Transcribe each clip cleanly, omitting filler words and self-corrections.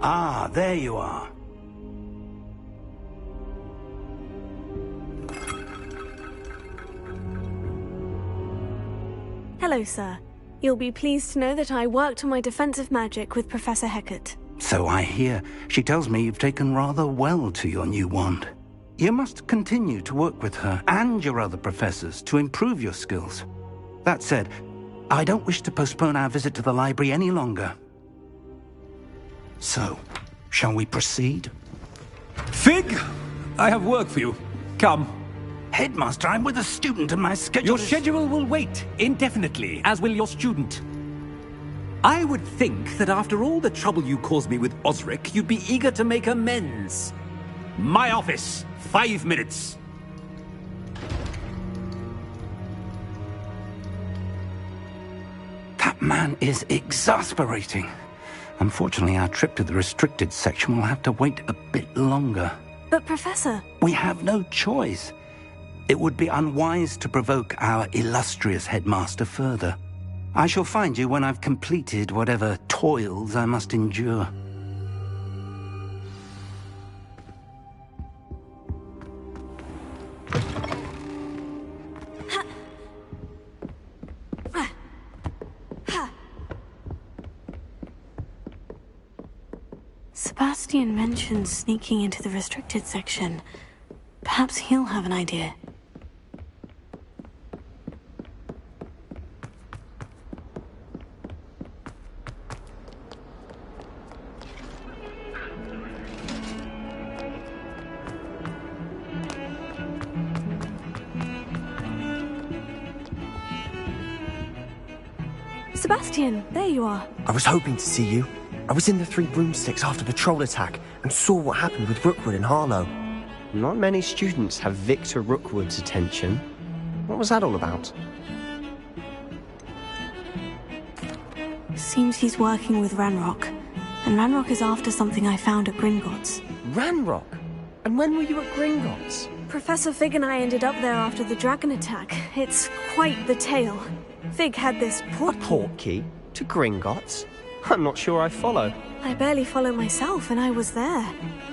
Ah, there you are. Hello, sir. You'll be pleased to know that I worked on my defensive magic with Professor Hecat. So I hear. She tells me you've taken rather well to your new wand. You must continue to work with her and your other professors to improve your skills. That said, I don't wish to postpone our visit to the library any longer. So, shall we proceed? Fig! I have work for you. Come. Headmaster, I'm with a student and my schedule Your schedule will wait indefinitely, as will your student. I would think that after all the trouble you caused me with Osric, you'd be eager to make amends. My office, 5 minutes. That man is exasperating. Unfortunately, our trip to the restricted section will have to wait a bit longer. But, Professor... We have no choice. It would be unwise to provoke our illustrious headmaster further. I shall find you when I've completed whatever toils I must endure. Sebastian mentioned sneaking into the restricted section. Perhaps he'll have an idea. Sebastian, there you are. I was hoping to see you. I was in the Three Broomsticks after the troll attack and saw what happened with Rookwood and Harlow. Not many students have Victor Rookwood's attention. What was that all about? Seems he's working with Ranrock. And Ranrock is after something I found at Gringotts. Ranrock? And when were you at Gringotts? Professor Fig and I ended up there after the dragon attack. It's quite the tale. Fig had this A portkey? To Gringotts? I'm not sure I follow. I barely follow myself, and I was there.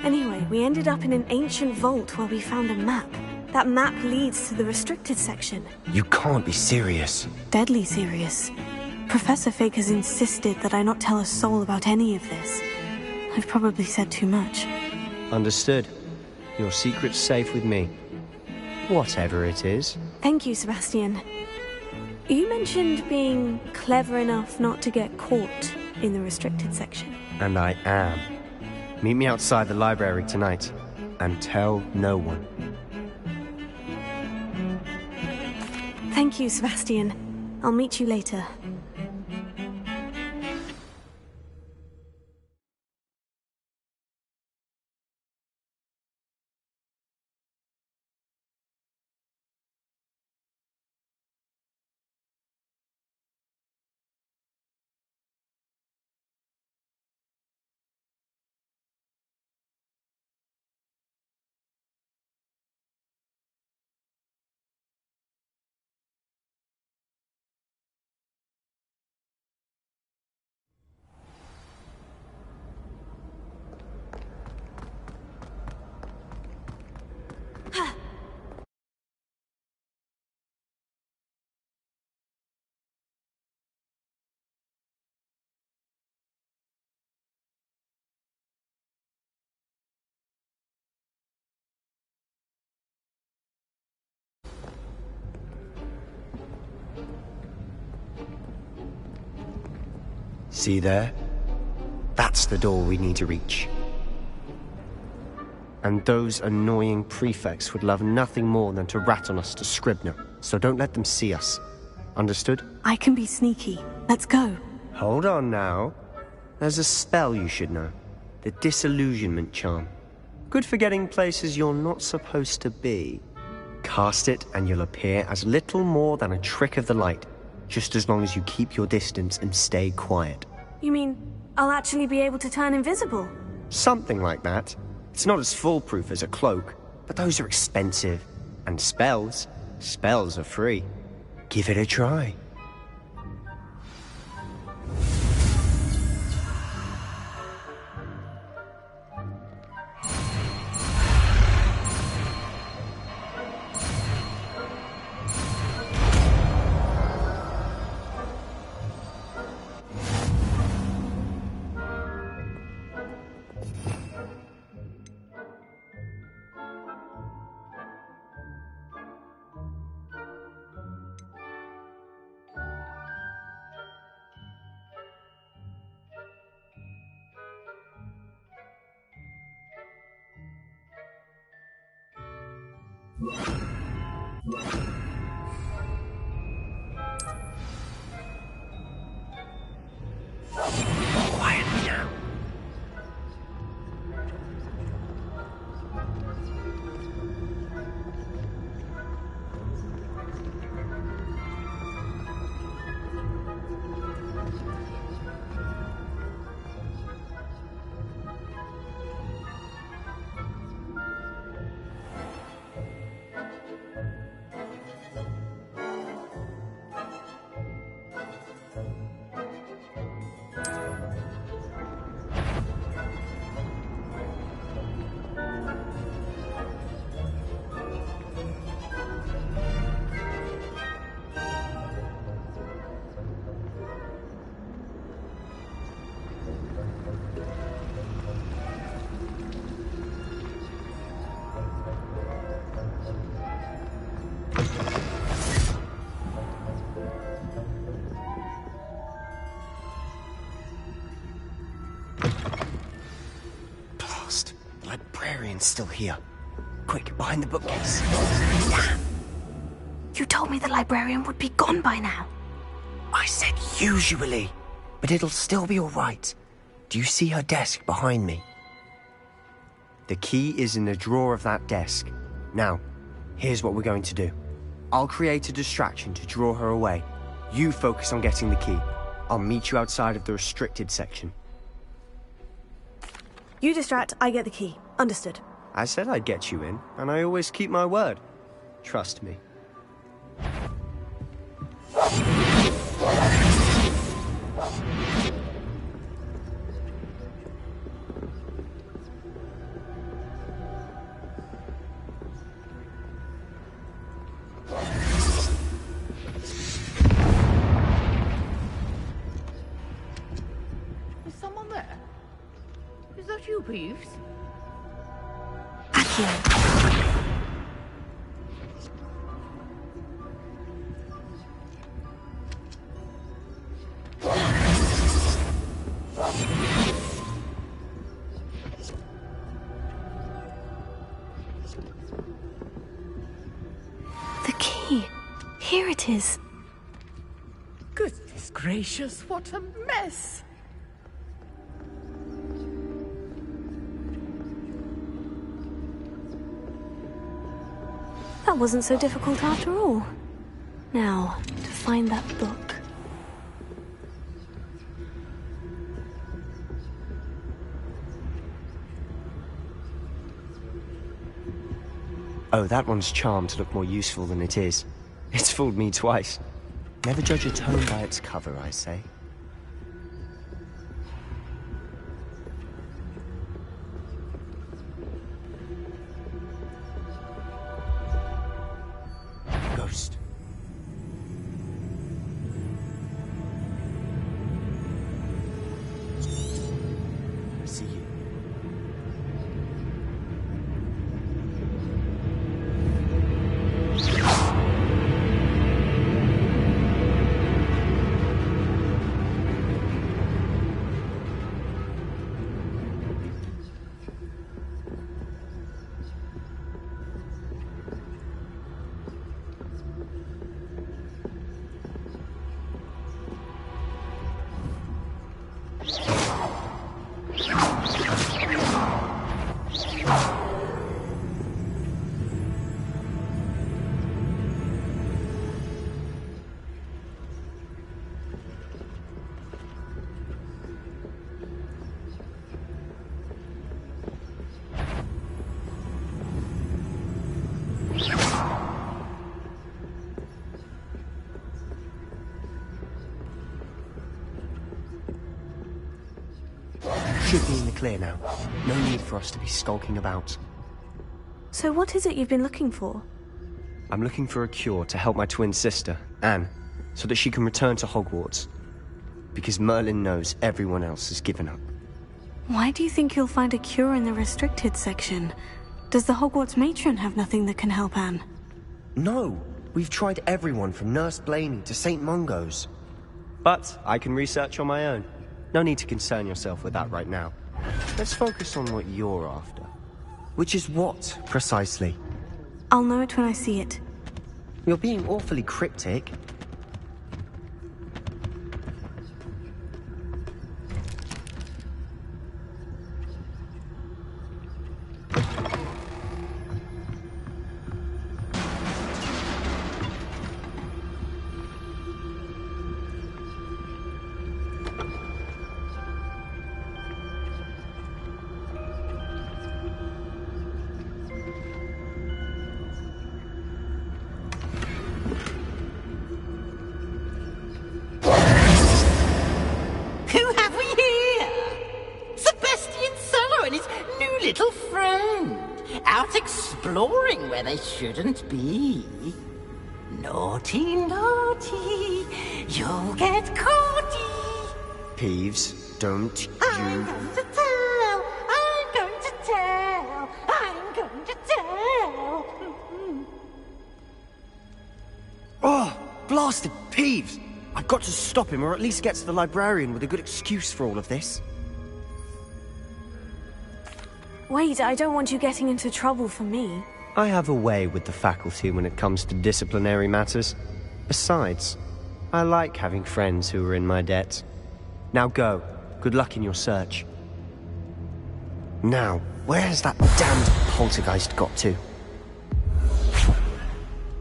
Anyway, we ended up in an ancient vault where we found a map. That map leads to the restricted section. You can't be serious. Deadly serious. Professor Fig has insisted that I not tell a soul about any of this. I've probably said too much. Understood. Your secret's safe with me. Whatever it is. Thank you, Sebastian. You mentioned being clever enough not to get caught in the restricted section. And I am. Meet me outside the library tonight, and tell no one. Thank you, Sebastian. I'll meet you later. See there? That's the door we need to reach. And those annoying prefects would love nothing more than to rat on us to Scribner, so don't let them see us. Understood? I can be sneaky. Let's go. Hold on now. There's a spell you should know. The Disillusionment Charm. Good for getting places you're not supposed to be. Cast it and you'll appear as little more than a trick of the light, just as long as you keep your distance and stay quiet. You mean I'll actually be able to turn invisible? Something like that. It's not as foolproof as a cloak, but those are expensive. And spells are free. Give it a try. Quietly now. Blast. The librarian's still here. Quick, behind the bookcase. Damn. You told me the librarian would be gone by now. I said usually, but it'll still be all right. Do you see her desk behind me? The key is in the drawer of that desk. Now, here's what we're going to do. I'll create a distraction to draw her away. You focus on getting the key. I'll meet you outside of the restricted section. You distract, I get the key. Understood. I said I'd get you in, and I always keep my word. Trust me. Is someone there? Is that you, Peeves? Accio. The key. Here it is. Goodness gracious, what a mess! That wasn't so difficult after all. Now, to find that book. Oh, that one's charmed to look more useful than it is. It's fooled me twice. Never judge a tome by its cover, I say. Ghost. I see you. Should be in the clear now. No need for us to be skulking about. So what is it you've been looking for? I'm looking for a cure to help my twin sister, Anne, so that she can return to Hogwarts. Because Merlin knows everyone else has given up. Why do you think you'll find a cure in the restricted section? Does the Hogwarts matron have nothing that can help Anne? No! We've tried everyone from Nurse Blaney to St. Mungo's. But I can research on my own. No need to concern yourself with that right now. Let's focus on what you're after. Which is what, precisely? I'll know it when I see it. You're being awfully cryptic. Who have we here? Sebastian Solo and his new little friend. Out exploring where they shouldn't be. Naughty, naughty. You'll get caughty. Peeves, don't I'm you... going to tell. I'm going to tell. I'm going to tell. Oh, blasted Peeves! I've got to stop him, or at least get to the librarian with a good excuse for all of this. Wait, I don't want you getting into trouble for me. I have a way with the faculty when it comes to disciplinary matters. Besides, I like having friends who are in my debt. Now go. Good luck in your search. Now, where has that damned poltergeist got to?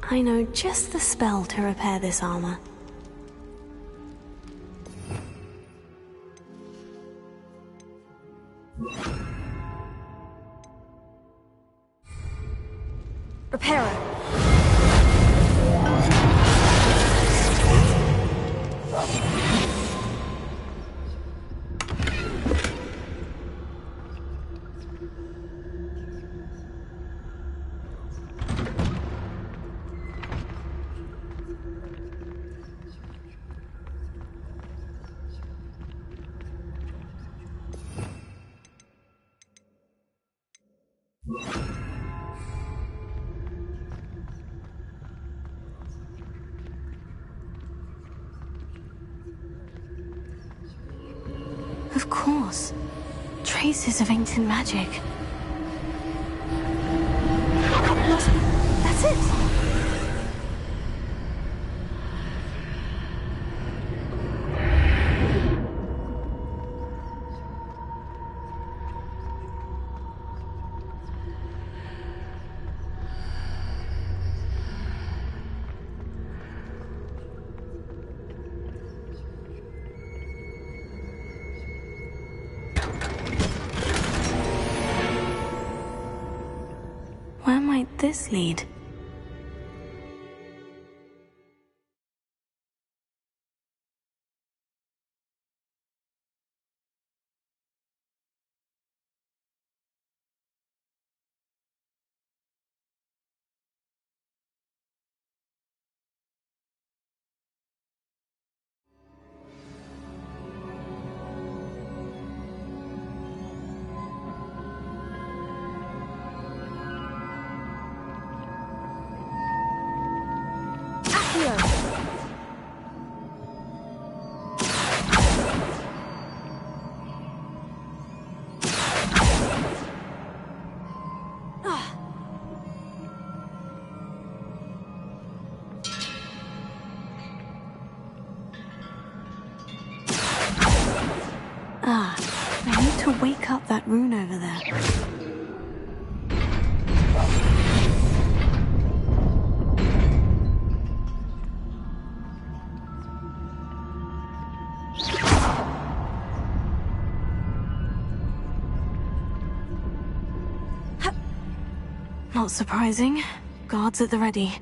I know just the spell to repair this armor. Repairer. Of course. Traces of ancient magic. That's it! Where might this lead? I need to wake up that rune over there. Not surprising. Guards at the ready.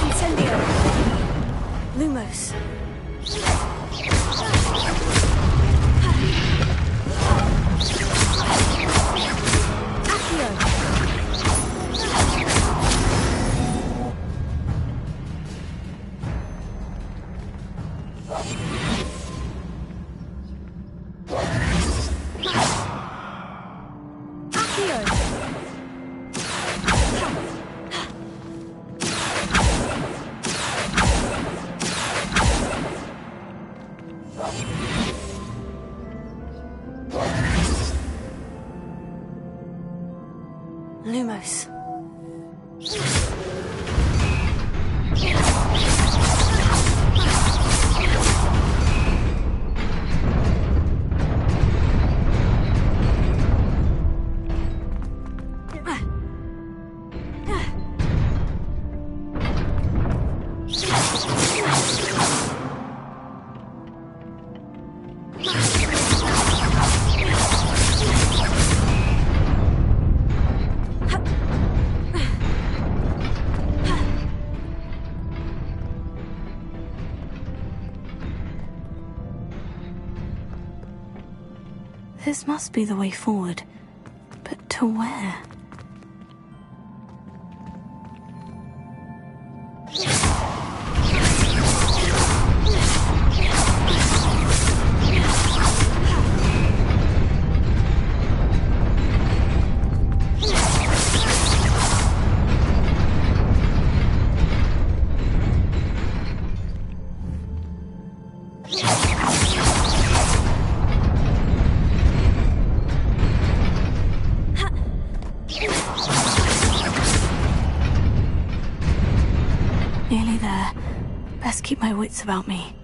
Incendio. Lumos. Lumos. This must be the way forward. But to where? Nearly there. Best keep my wits about me.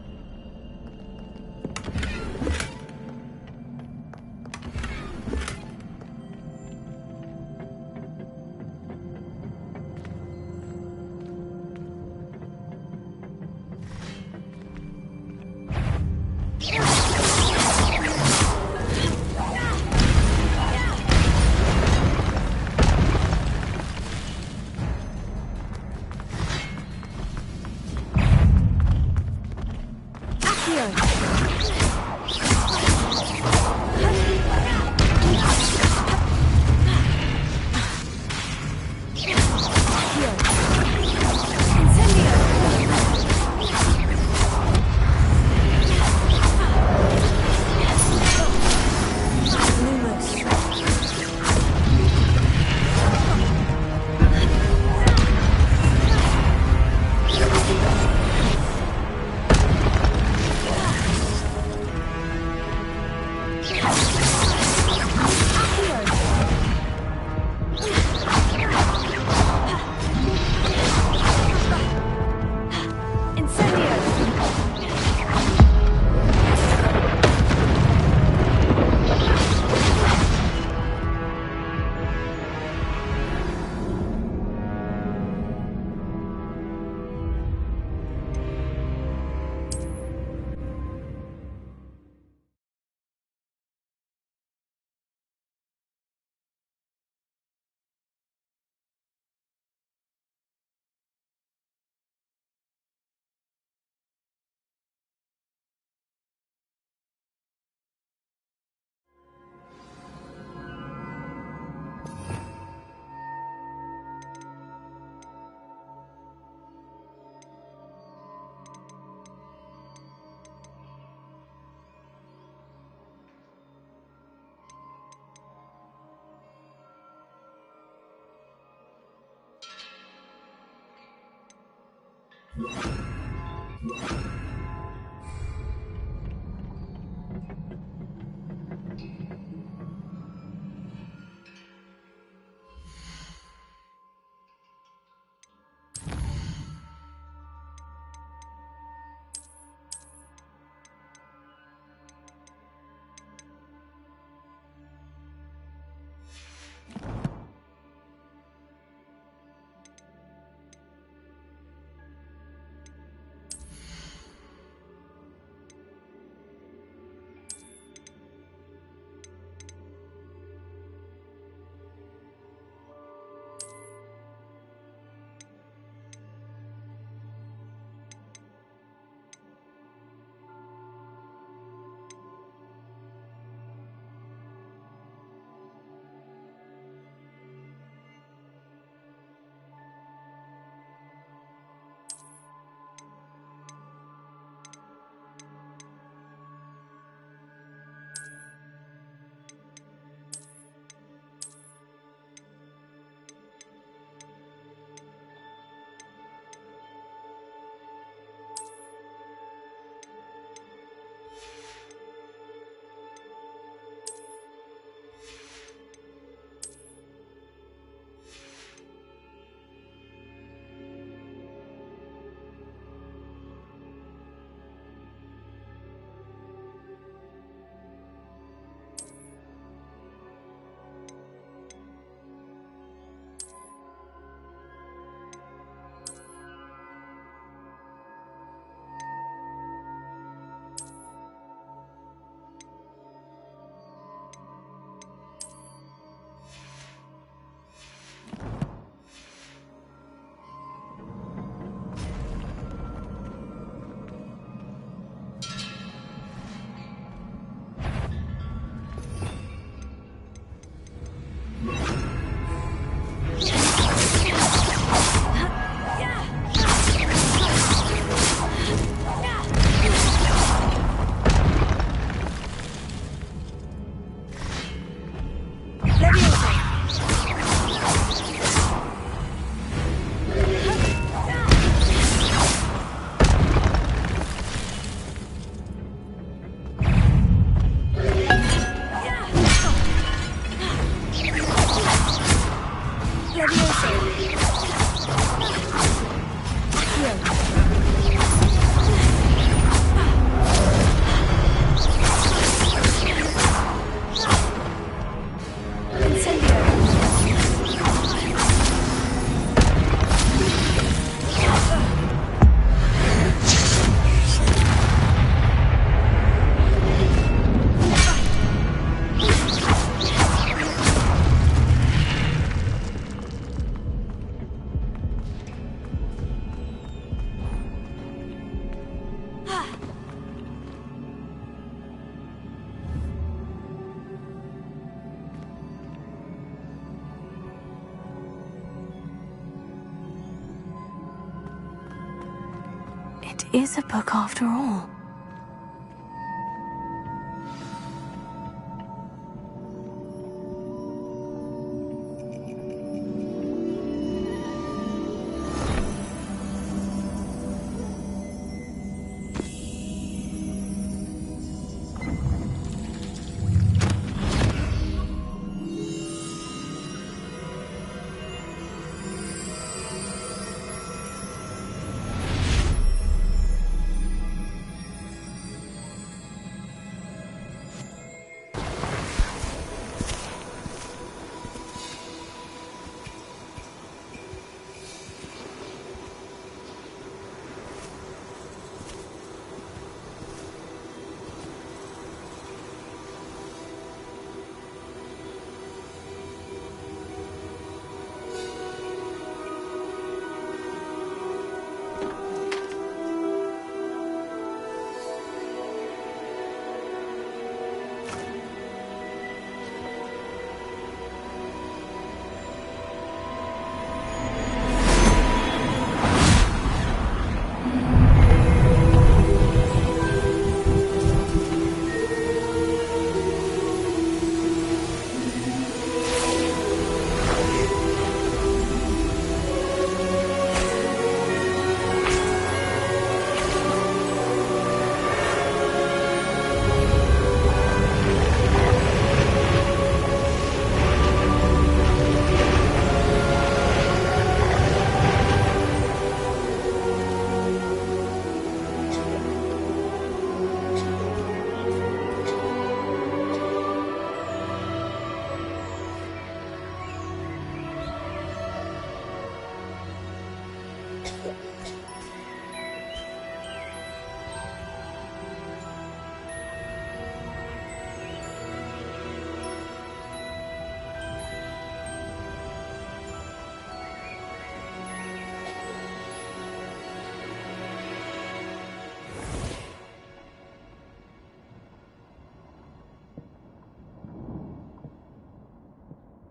it is a book after all.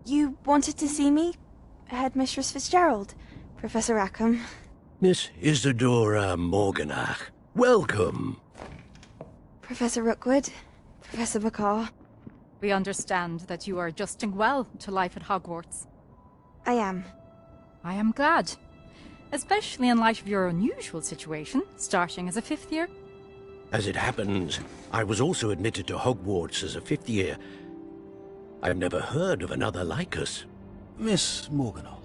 You wanted to see me? Headmistress Fitzgerald? Professor Rackham? Miss Isadora Morganach, welcome. Professor Rookwood? Professor Bakar? We understand that you are adjusting well to life at Hogwarts. I am. I am glad. Especially in light of your unusual situation, starting as a 5th year. As it happens, I was also admitted to Hogwarts as a 5th year. I've never heard of another like us. Miss Morganach,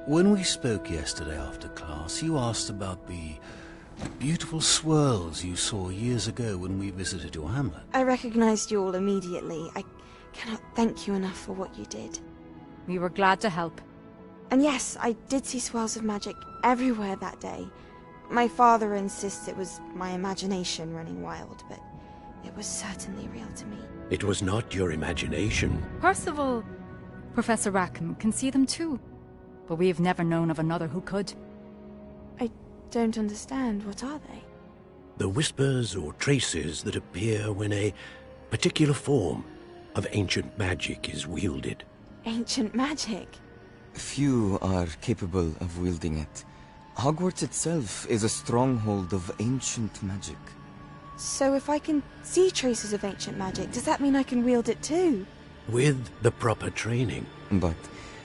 when we spoke yesterday after class, you asked about the beautiful swirls you saw years ago when we visited your hamlet. I recognized you all immediately. I cannot thank you enough for what you did. We were glad to help. And yes, I did see swirls of magic everywhere that day. My father insists it was my imagination running wild, but it was certainly real to me. It was not your imagination. Percival, Professor Rackham can see them too. But we have never known of another who could. I don't understand. What are they? The whispers or traces that appear when a particular form of ancient magic is wielded. Ancient magic? Few are capable of wielding it. Hogwarts itself is a stronghold of ancient magic. So if I can see traces of ancient magic, does that mean I can wield it too? With the proper training. But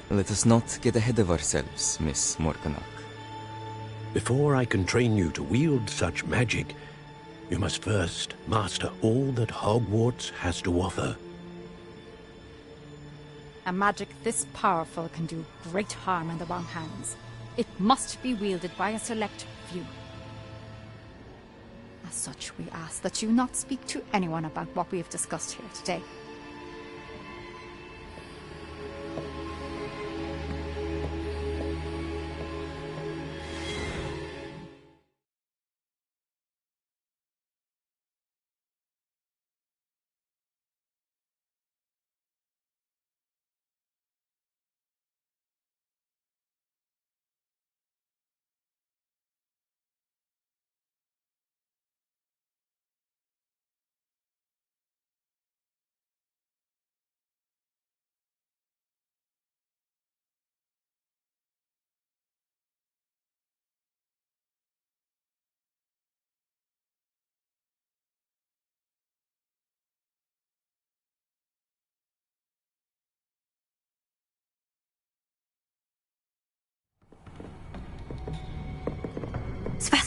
let us not get ahead of ourselves, Miss Morganach. Before I can train you to wield such magic, you must first master all that Hogwarts has to offer. A magic this powerful can do great harm in the wrong hands. It must be wielded by a select few. As such, we ask that you not speak to anyone about what we have discussed here today.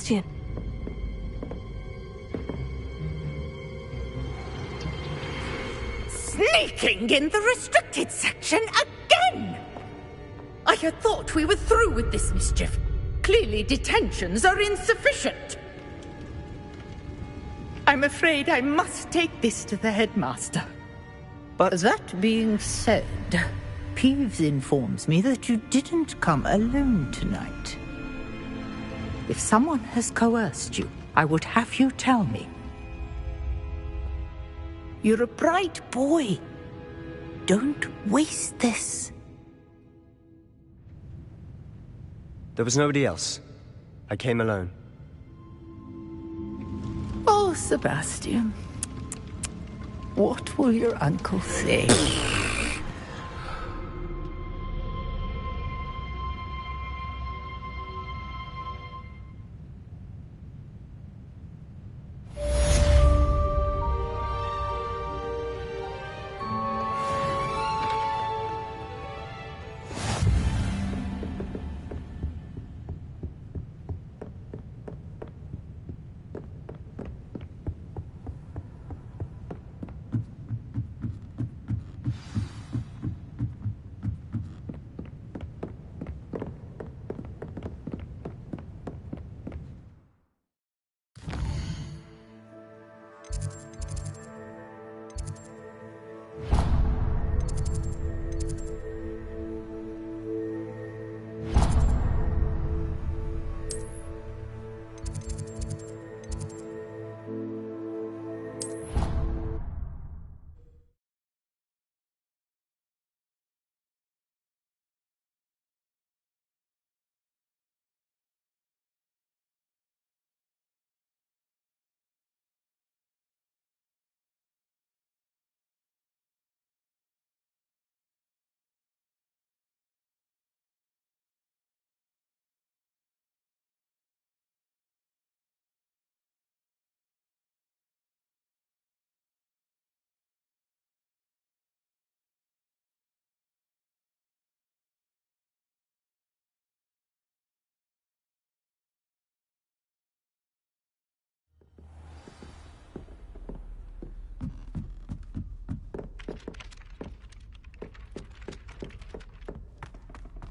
Sebastian. Sneaking in the restricted section again! I had thought we were through with this mischief. Clearly detentions are insufficient. I'm afraid I must take this to the headmaster. But that being said, Peeves informs me that you didn't come alone tonight. If someone has coerced you, I would have you tell me. You're a bright boy. Don't waste this. there was nobody else. I came alone. Oh, Sebastian. What will your uncle say?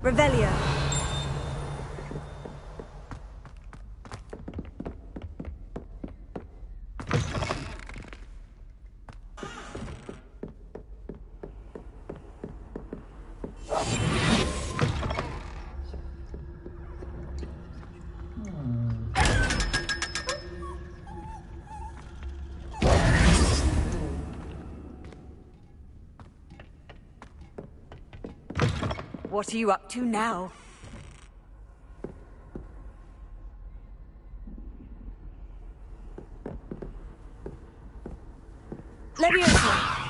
Revelio. What are you up to now? Leviosa!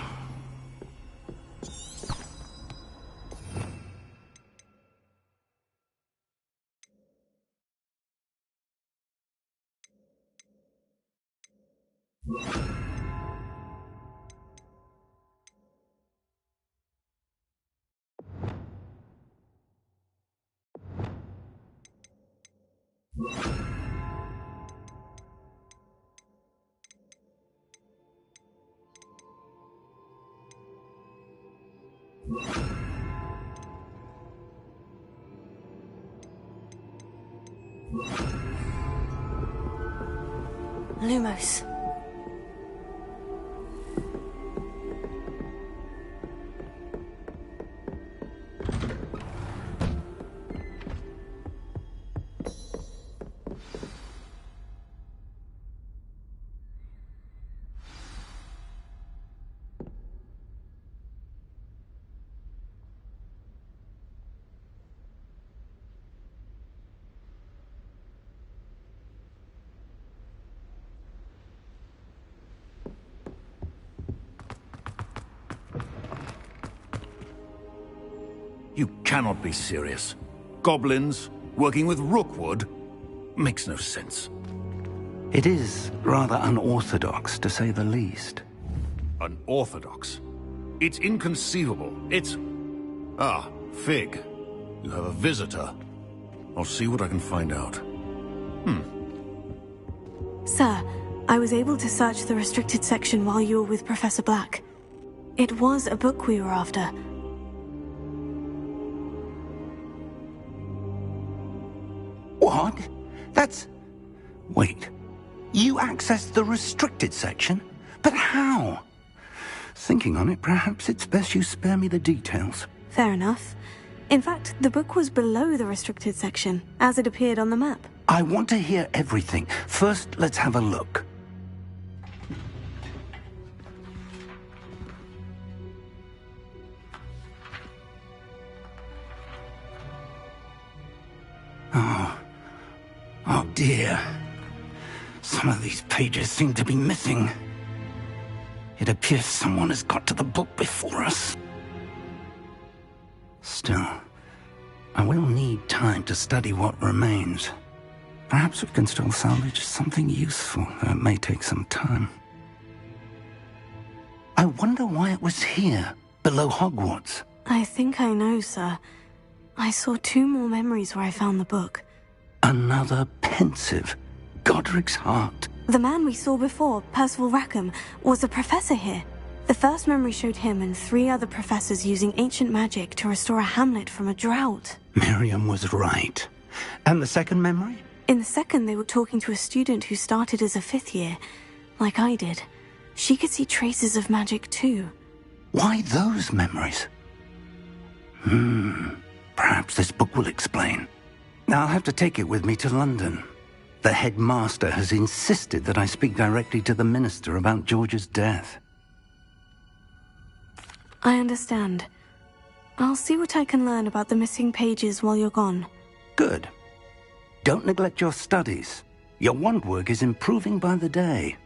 Lumos. You cannot be serious. Goblins working with Rookwood? Makes no sense. It is rather unorthodox, to say the least. Unorthodox? It's inconceivable. It's... Ah, Fig. You have a visitor. I'll see what I can find out. Sir, I was able to search the restricted section while you were with Professor Black. It was a book we were after. What? That's... Wait. You accessed the restricted section? But how? Thinking on it, perhaps it's best you spare me the details. Fair enough. In fact, the book was below the restricted section, as it appeared on the map. I want to hear everything. First, let's have a look. Oh dear. Some of these pages seem to be missing. It appears someone has got to the book before us. Still, I will need time to study what remains. Perhaps we can still salvage something useful, though it may take some time. I wonder why it was here, below Hogwarts. I think I know, sir. I saw 2 more memories where I found the book. Another pensive. Godric's heart. The man we saw before, Percival Rackham, was a professor here. The first memory showed him and 3 other professors using ancient magic to restore a hamlet from a drought. Miriam was right. And the second memory? In the second, they were talking to a student who started as a 5th year, like I did. She could see traces of magic too. Why those memories? Perhaps this book will explain. I'll have to take it with me to London. The headmaster has insisted that I speak directly to the minister about George's death. I understand. I'll see what I can learn about the missing pages while you're gone. Good. Don't neglect your studies. Your wand work is improving by the day.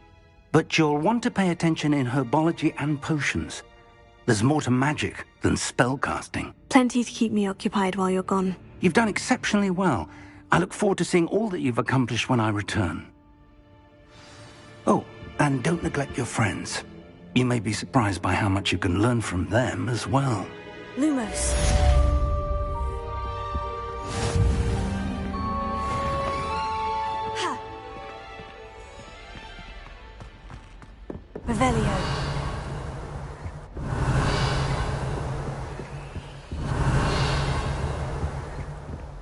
But you'll want to pay attention in herbology and potions. There's more to magic than spellcasting. Plenty to keep me occupied while you're gone. You've done exceptionally well. I look forward to seeing all that you've accomplished when I return. Oh, and don't neglect your friends. You may be surprised by how much you can learn from them as well. Lumos. Ha! Revelio.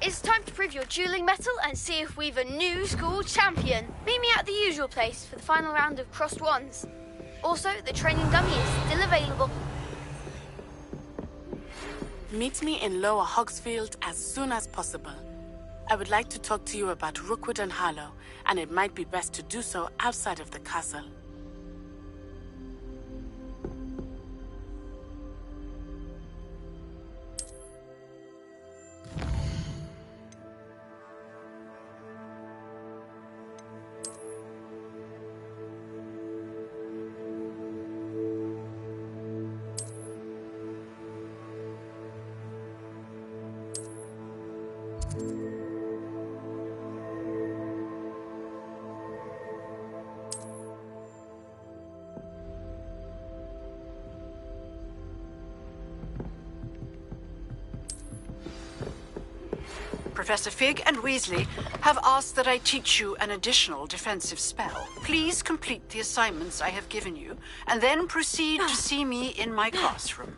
It's time to prove your dueling mettle and see if we've a new school champion. Meet me at the usual place for the final round of crossed wands. Also, the training dummy is still available. Meet me in Lower Hogsfield as soon as possible. I would like to talk to you about Rookwood and Harlow, and it might be best to do so outside of the castle. Professor Fig and Weasley have asked that I teach you an additional defensive spell. Please complete the assignments I have given you, and then proceed to see me in my classroom.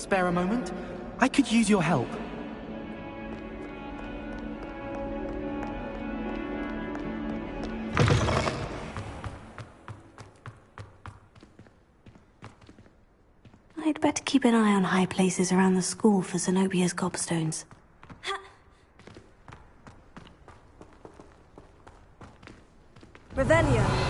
spare a moment? I could use your help. I'd better keep an eye on high places around the school for Zenobia's gobstones. Revelio.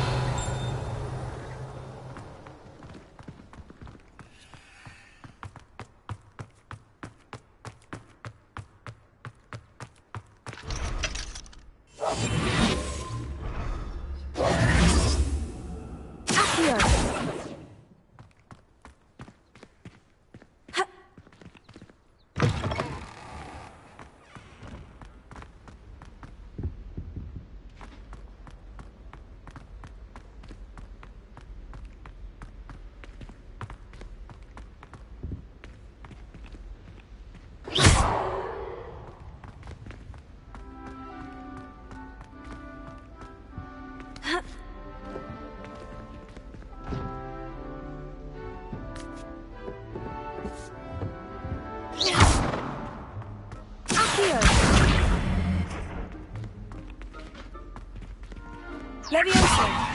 Levioso!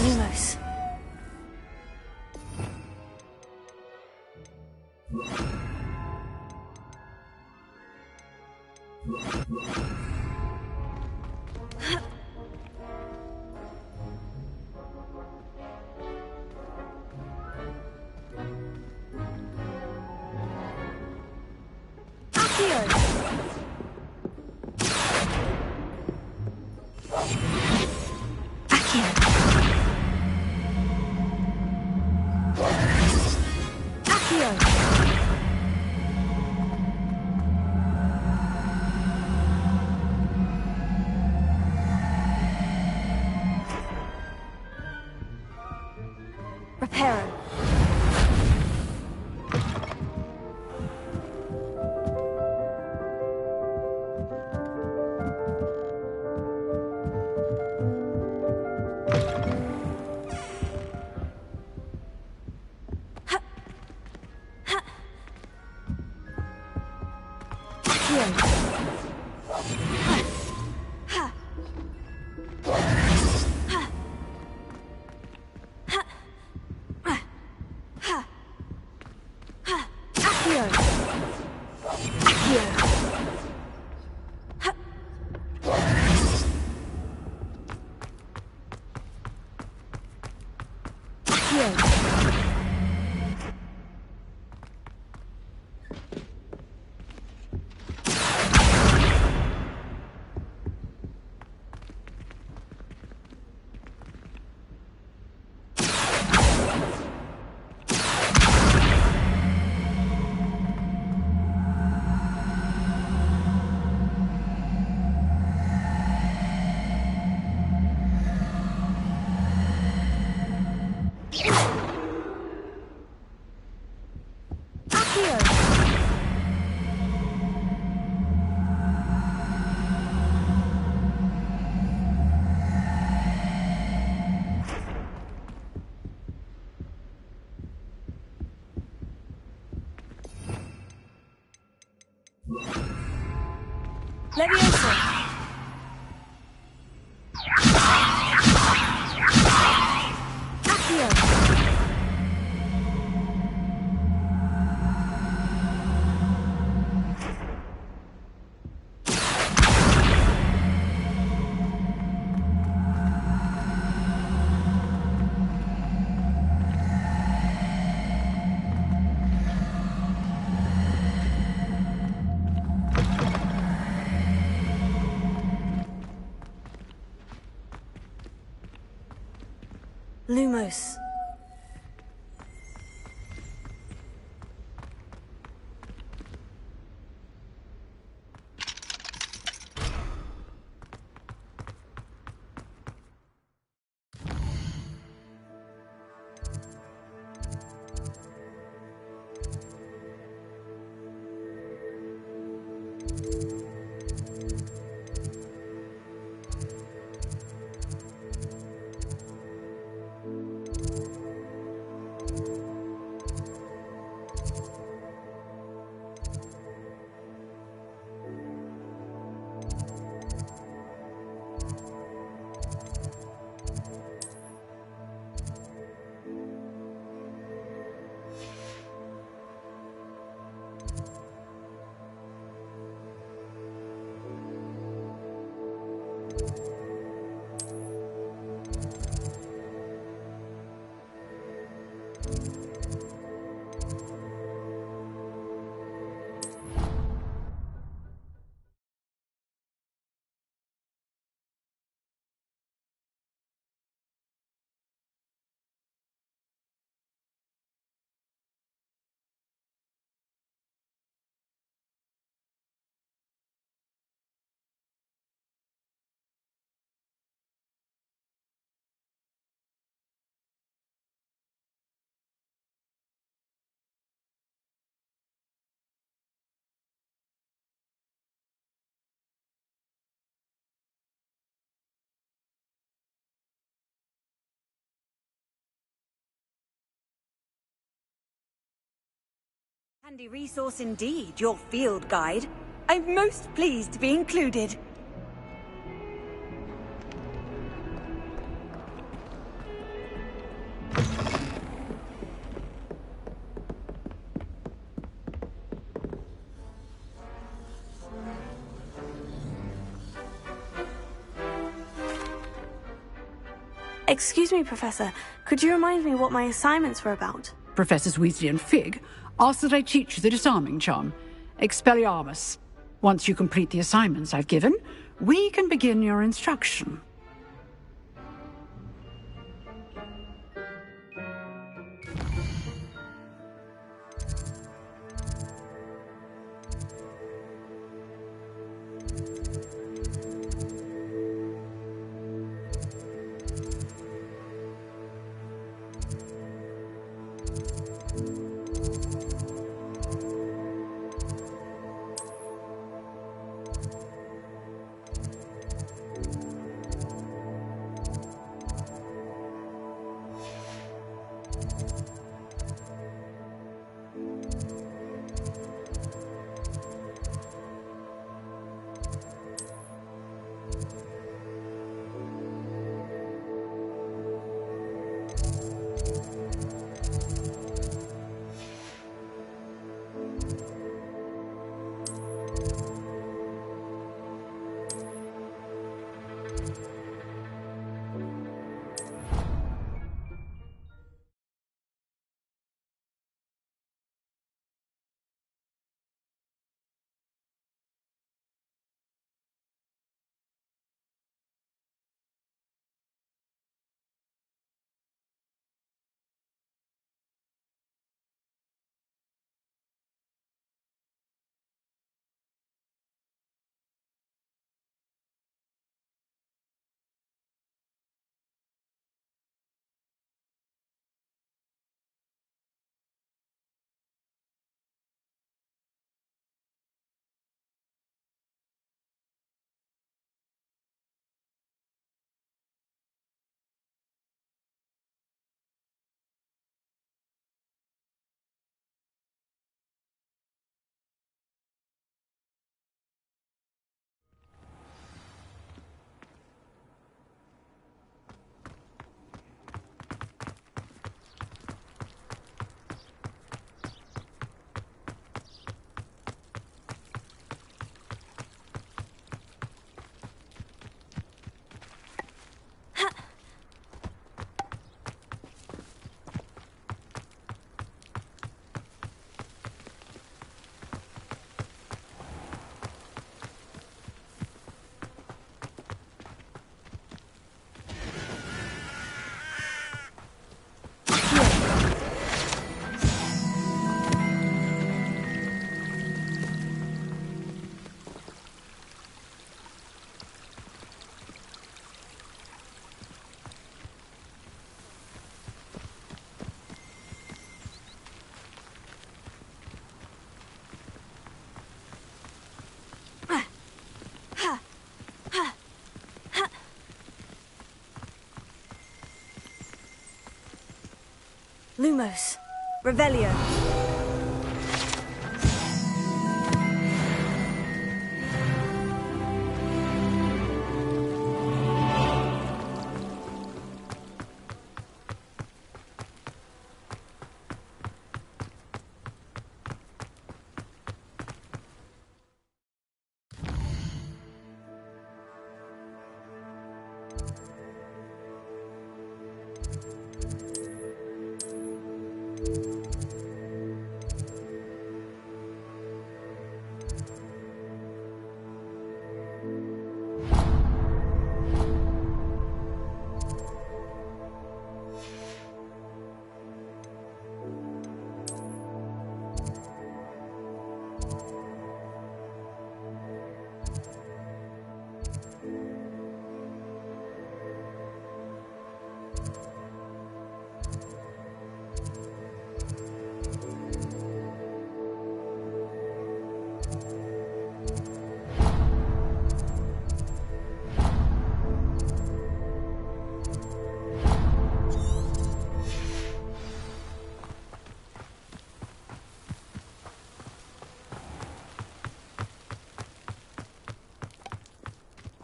Lumos. Reparo. Levioso! Accio! Lumos. Handy resource indeed, your field guide. I'm most pleased to be included. Excuse me, Professor. Could you remind me what my assignments were about? Professors Weasley and Fig asked that I teach you the disarming charm, Expelliarmus. Once you complete the assignments I've given, we can begin your instruction. Lumos. Revelio.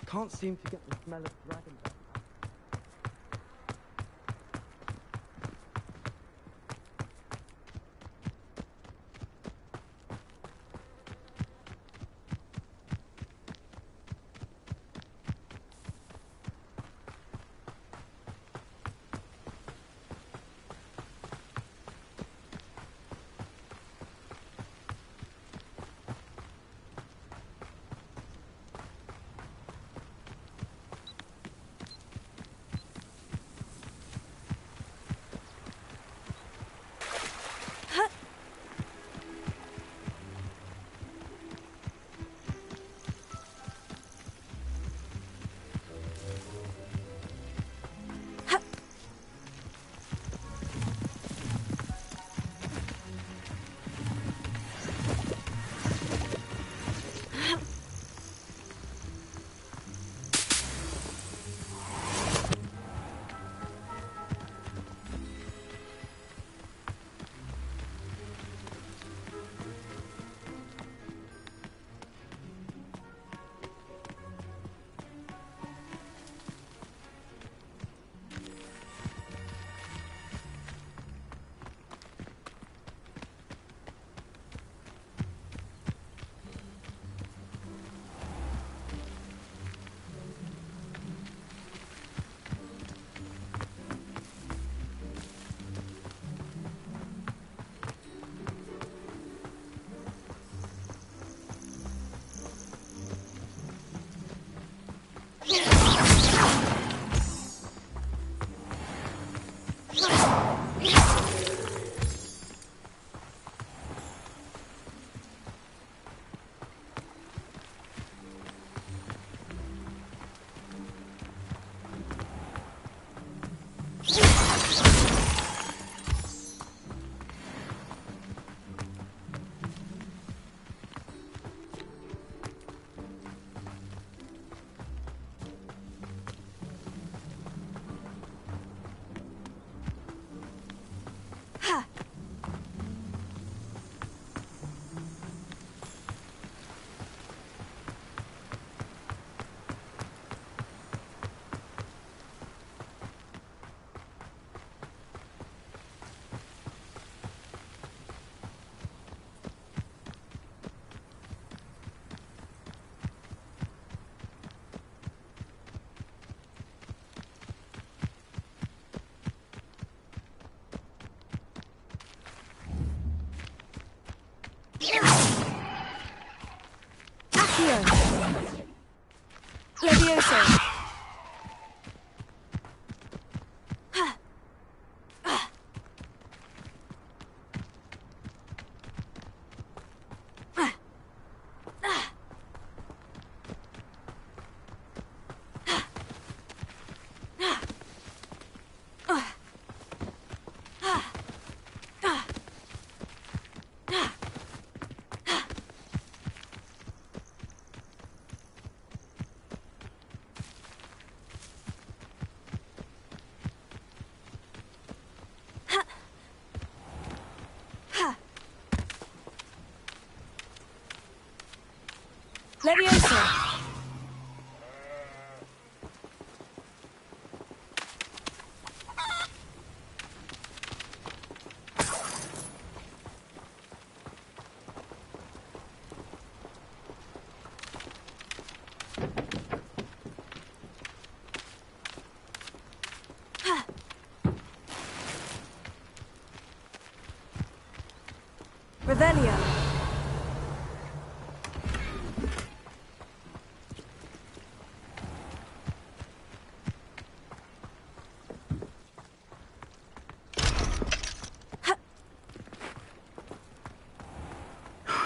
Can't seem to get the smell of dragon breath. Levioso. Leviosa! Revelio.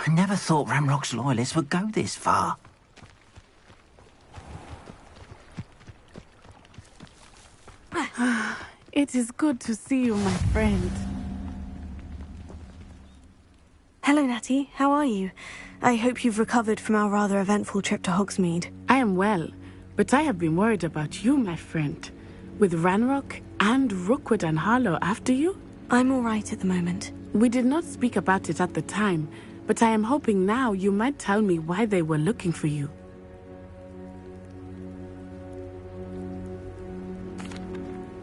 I never thought Ramrock's loyalists would go this far. It is good to see you, my friend. Hello, Natty. How are you? I hope you've recovered from our rather eventful trip to Hogsmeade. I am well, but I have been worried about you, my friend. With Ranrock and Rookwood and Harlow after you? I'm all right at the moment. We did not speak about it at the time, but I am hoping now you might tell me why they were looking for you.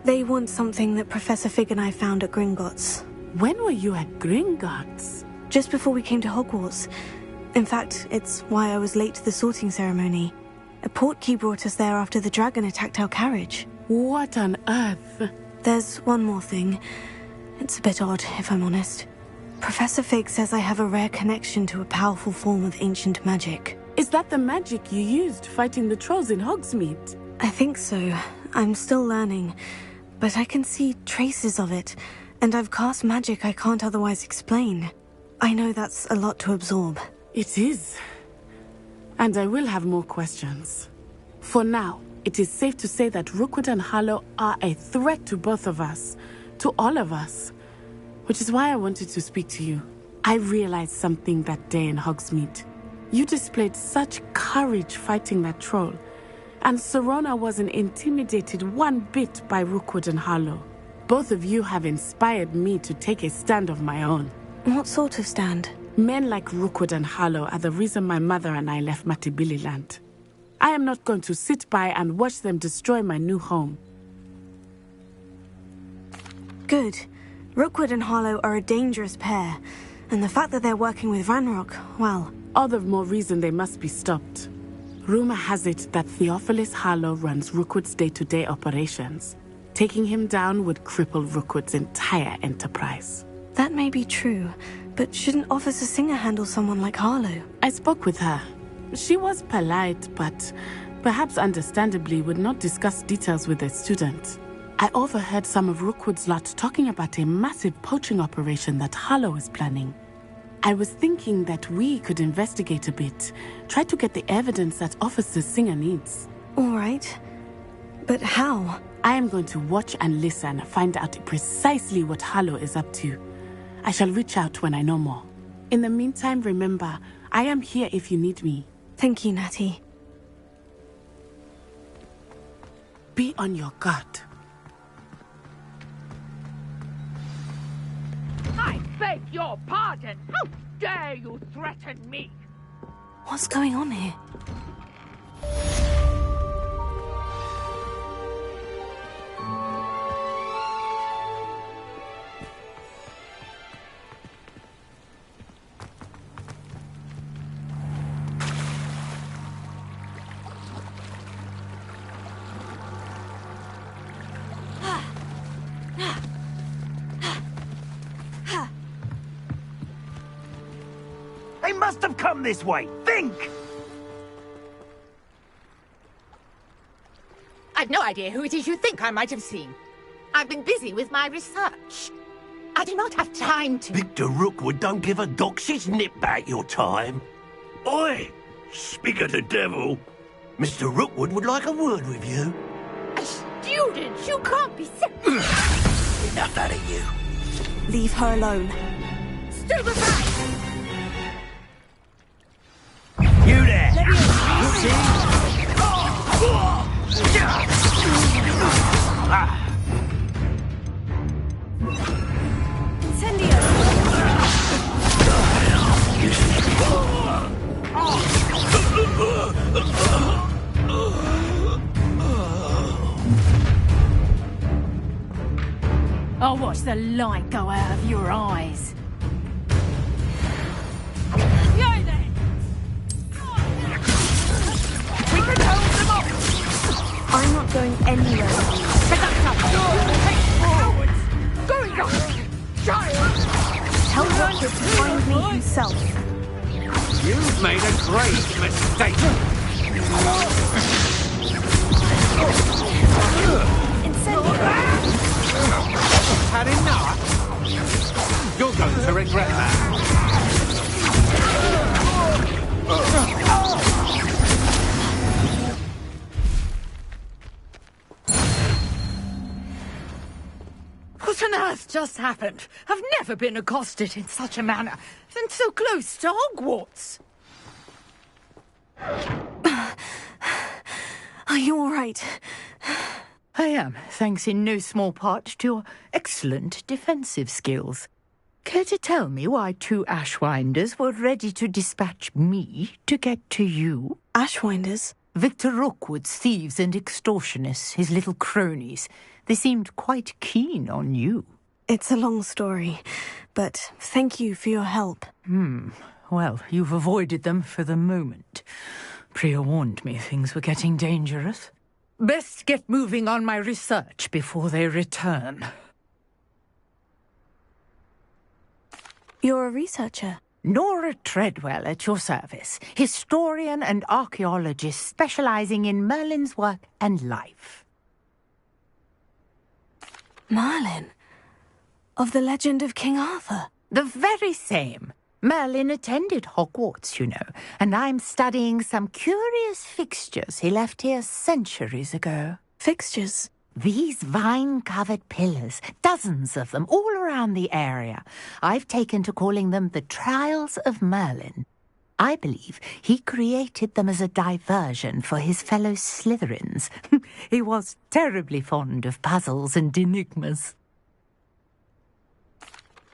They want something that Professor Fig and I found at Gringotts. When were you at Gringotts? Just before we came to Hogwarts. In fact, it's why I was late to the sorting ceremony. A portkey brought us there after the dragon attacked our carriage. What on earth? There's one more thing. It's a bit odd, if I'm honest. Professor Fig says I have a rare connection to a powerful form of ancient magic. Is that the magic you used fighting the trolls in Hogsmeade? I think so. I'm still learning. But I can see traces of it, and I've cast magic I can't otherwise explain. I know that's a lot to absorb. It is. And I will have more questions. For now, it is safe to say that Rookwood and Harlow are a threat to both of us. To all of us. Which is why I wanted to speak to you. I realized something that day in Hogsmeade. You displayed such courage fighting that troll. And Serona wasn't intimidated one bit by Rookwood and Harlow. Both of you have inspired me to take a stand of my own. What sort of stand? Men like Rookwood and Harlow are the reason my mother and I left Matabeleland. I am not going to sit by and watch them destroy my new home. Good. Rookwood and Harlow are a dangerous pair, and the fact that they're working with Ranrock, well... All the more reason they must be stopped. Rumor has it that Theophilus Harlow runs Rookwood's day-to-day operations. Taking him down would cripple Rookwood's entire enterprise. That may be true, but shouldn't Officer Singer handle someone like Harlow? I spoke with her. She was polite, but perhaps understandably would not discuss details with a student. I overheard some of Rookwood's lot talking about a massive poaching operation that Harlow is planning. I was thinking that we could investigate a bit, try to get the evidence that Officer Singer needs. All right. But how? I am going to watch and listen, find out precisely what Harlow is up to. I shall reach out when I know more. In the meantime, remember, I am here if you need me. Thank you, Natty. Be on your guard. I beg your pardon! How dare you threaten me? What's going on here? They must have come this way. Think! I've no idea who it is you think I might have seen. I've been busy with my research. I do not have time to... Victor Rookwood don't give a doxy's nip back your time. Oi! Speak of the devil. Mr. Rookwood would like a word with you. A student? You can't be serious. Enough out of you. Leave her alone. Still aside! You there! Incendio! watch the light go out of your eyes. Yay then! We can hold them off! I'm not going anywhere. Cowards! Going on! Child! Tell Rocket to find me himself. You've made a great mistake. Had enough? You're going to regret that. What on earth just happened? I've never been accosted in such a manner, and so close to Hogwarts. Are you all right? I am, thanks in no small part to your excellent defensive skills. Care to tell me why 2 Ashwinders were ready to dispatch me to get to you? Ashwinders? Victor Rookwood's thieves and extortionists, his little cronies. They seemed quite keen on you. It's a long story, but thank you for your help. Well, you've avoided them for the moment. Priya warned me things were getting dangerous. Best get moving on my research before they return. You're a researcher? Nora Treadwell at your service, historian and archaeologist specializing in Merlin's work and life. Merlin? Of the legend of King Arthur? The very same. Merlin attended Hogwarts, you know, and I'm studying some curious fixtures he left here centuries ago. Fixtures? These vine-covered pillars, dozens of them, all around the area. I've taken to calling them the Trials of Merlin. I believe he created them as a diversion for his fellow Slytherins. He was terribly fond of puzzles and enigmas.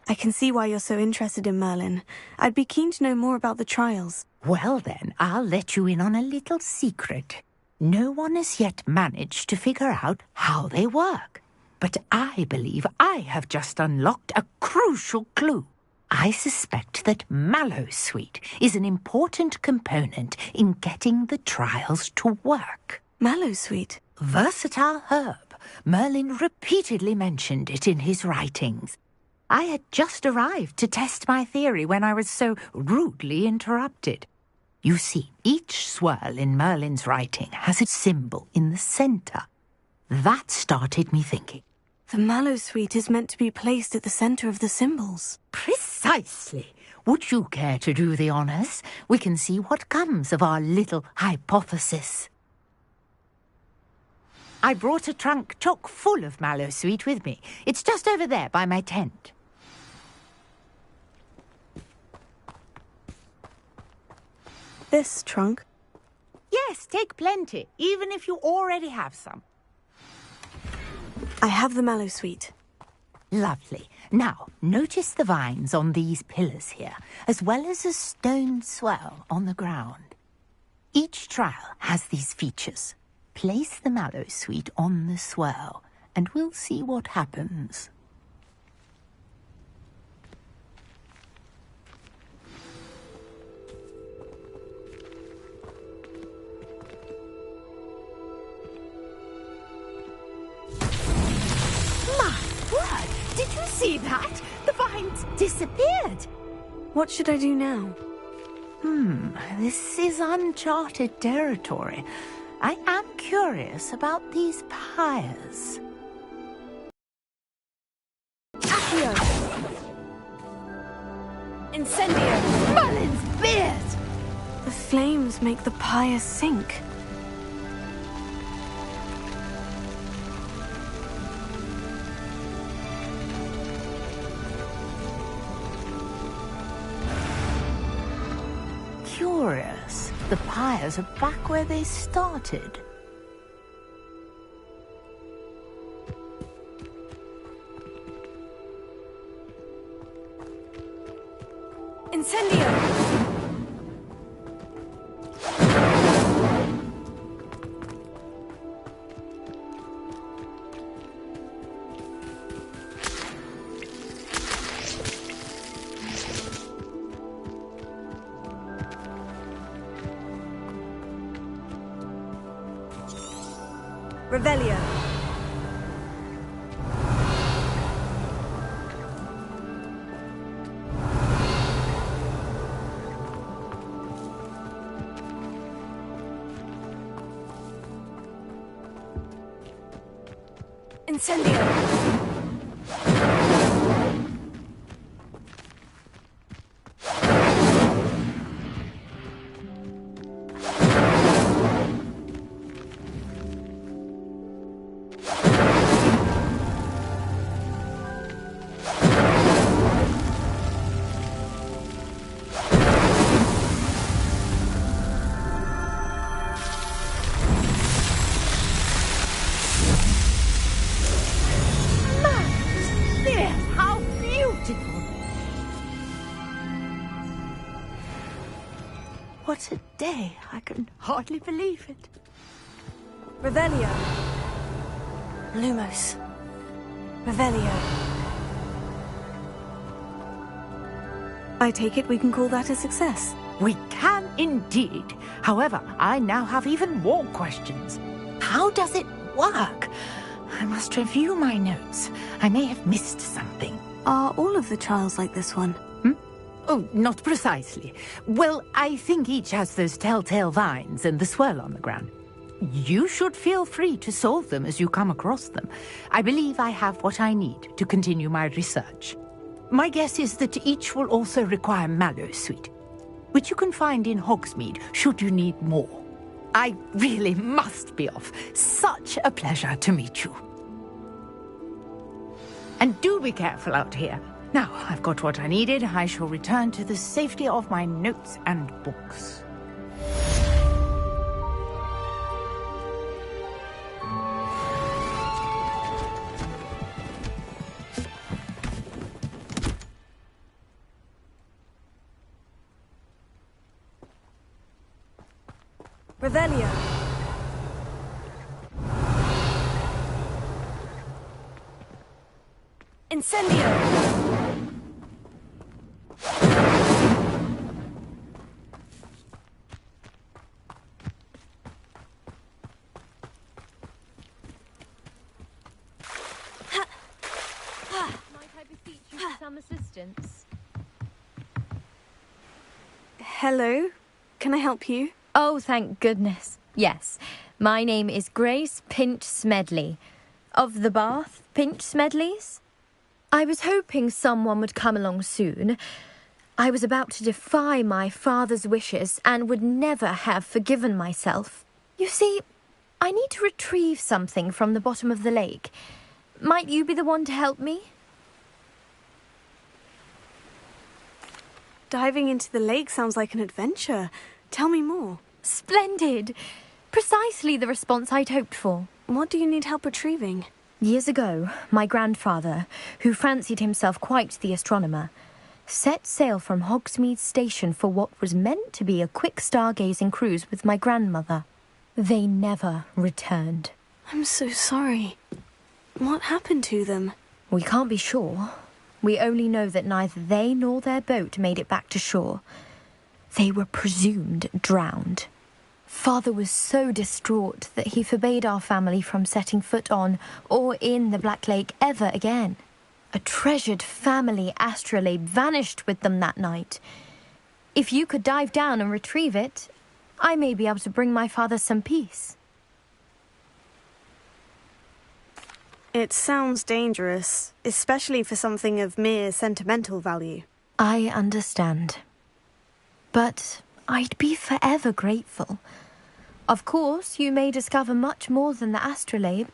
I can see why you're so interested in Merlin. I'd be keen to know more about the trials. Well then, I'll let you in on a little secret. No one has yet managed to figure out how they work. But I believe I have just unlocked a crucial clue. I suspect that Mallowsweet is an important component in getting the trials to work. Mallowsweet? Versatile herb. Merlin repeatedly mentioned it in his writings. I had just arrived to test my theory when I was so rudely interrupted. You see, each swirl in Merlin's writing has a symbol in the centre. That started me thinking. The Mallowsweet is meant to be placed at the centre of the symbols. Precisely. Would you care to do the honours? We can see what comes of our little hypothesis. I brought a trunk chock full of Mallowsweet with me. It's just over there by my tent. This trunk? Yes, take plenty, even if you already have some. I have the Mallowsweet. Lovely. Now, notice the vines on these pillars here, as well as a stone swell on the ground. Each trial has these features. Place the Mallowsweet on the swell, and we'll see what happens. Did you see that? The vines disappeared. What should I do now? This is uncharted territory. I am curious about these pyres. Accio! Incendio! Merlin's beard! The flames make the pyre sink. Curious. The pyres are back where they started. Incendio! Revelio. Incendio. What a day. I can hardly believe it. Revelio. Lumos. Revelio. I take it we can call that a success. We can indeed. However, I now have even more questions. How does it work? I must review my notes. I may have missed something. Are all of the trials like this one? Oh, not precisely. Well, I think each has those telltale vines and the swirl on the ground. You should feel free to solve them as you come across them. I believe I have what I need to continue my research. My guess is that each will also require Mallowsweet, which you can find in Hogsmeade should you need more. I really must be off. Such a pleasure to meet you. And do be careful out here. Now, I've got what I needed. I shall return to the safety of my notes and books. Revelio. Incendio. Some assistance. Hello? Can I help you? Oh, thank goodness. Yes. My name is Grace Pinch Smedley. Of the Bath Pinch Smedleys? I was hoping someone would come along soon. I was about to defy my father's wishes and would never have forgiven myself. You see, I need to retrieve something from the bottom of the lake. Might you be the one to help me? Diving into the lake sounds like an adventure. Tell me more. Splendid! Precisely the response I'd hoped for. What do you need help retrieving? Years ago, my grandfather, who fancied himself quite the astronomer, set sail from Hogsmeade Station for what was meant to be a quick stargazing cruise with my grandmother. They never returned. I'm so sorry. What happened to them? We can't be sure. We only know that neither they nor their boat made it back to shore. They were presumed drowned. Father was so distraught that he forbade our family from setting foot on or in the Black Lake ever again. A treasured family astrolabe vanished with them that night. If you could dive down and retrieve it, I may be able to bring my father some peace. It sounds dangerous, especially for something of mere sentimental value. I understand. But I'd be forever grateful. Of course, you may discover much more than the astrolabe.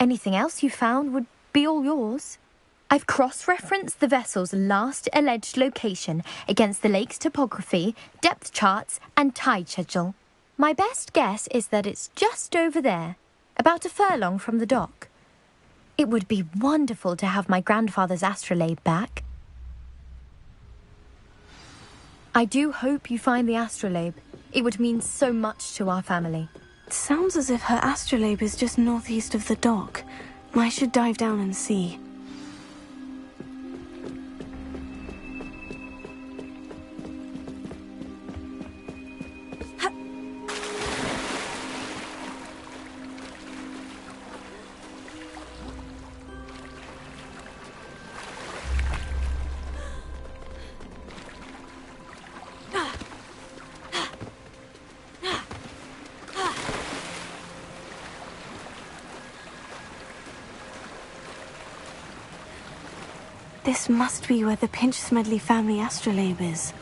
Anything else you found would be all yours. I've cross-referenced the vessel's last alleged location against the lake's topography, depth charts, and tide schedule. My best guess is that it's just over there, about a furlong from the dock. It would be wonderful to have my grandfather's astrolabe back. I do hope you find the astrolabe. It would mean so much to our family. It sounds as if her astrolabe is just northeast of the dock. I should dive down and see. This must be where the Pinch-Smedley family astrolabe is.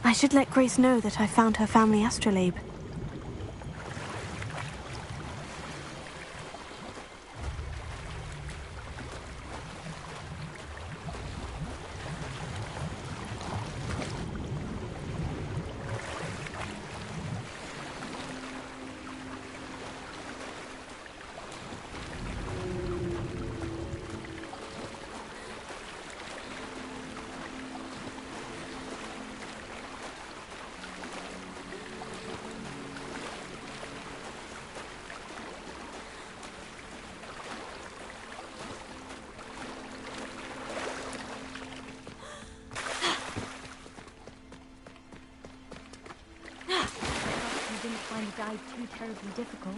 I should let Grace know that I found her family astrolabe. You didn't find the dive too terribly difficult.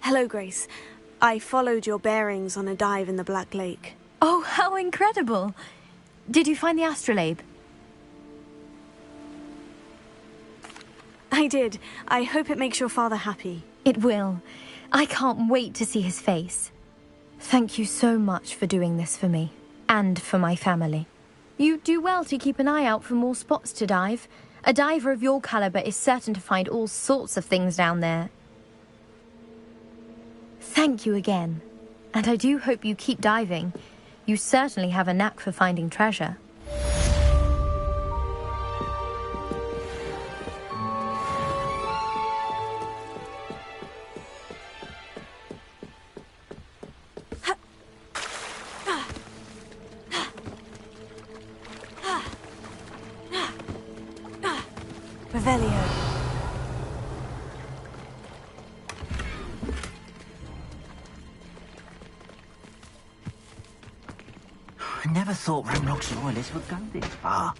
Hello, Grace. I followed your bearings on a dive in the Black Lake. Oh, how incredible! Did you find the astrolabe? I did. I hope it makes your father happy. It will. I can't wait to see his face. Thank you so much for doing this for me, and for my family. You do well to keep an eye out for more spots to dive. A diver of your caliber is certain to find all sorts of things down there. Thank you again, and I do hope you keep diving. You certainly have a knack for finding treasure. Revelio. I never thought Ramrock's loyalists would go this far.